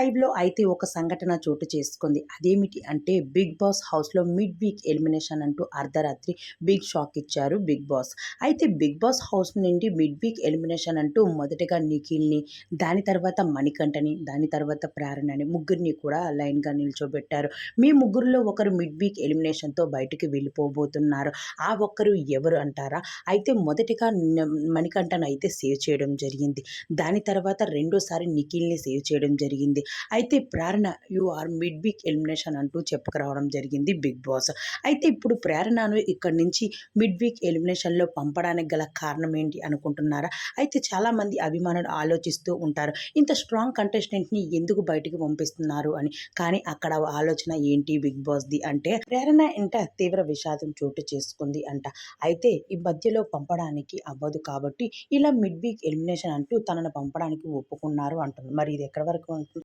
లైవ్‌లో అయితే ఒక సంఘటన చోటు చేసుకుంది. అదేమిటి అంటే 'బిగ్ బాస్' హౌస్‌లో మిడ్ వీక్ ఎలిమినేషన్ అంటూ అర్ధరాత్రి బిగ్ షాక్ ఇచ్చారు 'బిగ్ బాస్'. అయితే 'బిగ్ బాస్' హౌస్ నుండి మిడ్ వీక్ ఎలిమినేషన్ అంటూ మొదటగా నిఖిల్‌ని, దాని తర్వాత మణికంఠని, దాని తర్వాత ప్రేరణని ముగ్గురిని కూడా లైన్‌గా నిల్చోబెట్టారు. మీ ముగ్గురిలో ఒకరు మిడ్ వీక్ ఎలిమినేషన్‌తో బయటికి వెళ్ళిపోబోతున్నారు. ఆ ఒక్కరు ఎవరు అంటారా? అయితే మొదటిగా మణికంఠనైతే సేవ్ చేయడం జరిగింది. దాని తర్వాత రెండోసారి నిఖిల్‌ని సేవ్ చేయడం జరిగింది. అయితే Prerana you are mid week elimination అంటూ చెప్పుకురావడం జరిగింది 'బిగ్ బాస్'. అయితే ఇప్పుడు ప్రేరణను ఇక్కడి నుంచి మిడ్ వీక్ ఎలిమినేషన్‌లో పంపడానికి గల కారణం ఏంటి అనుకుంటున్నారా? అయితే చాలామంది అభిమానులు ఆలోచిస్తూ ఉంటారు. ఇంత స్ట్రాంగ్ కంటెస్టెంట్‌ని ఎందుకు బయటికి పంపిస్తున్నారు అని. కానీ అక్కడ ఆలోచన ఏంటి 'బిగ్ బాస్‌ది' అంటే ప్రేరణ ఇంట తీవ్ర విషాదం చోటు చేసుకుంది అంట. అయితే ఈ మధ్యలో పంపడానికి అవ్వదు కాబట్టి ఇలా మిడ్ వీక్ ఎలిమినేషన్ అంటూ తనను పంపడానికి ఒప్పుకున్నారు అంటుంది. మరి ఇది ఎక్కడి వరకు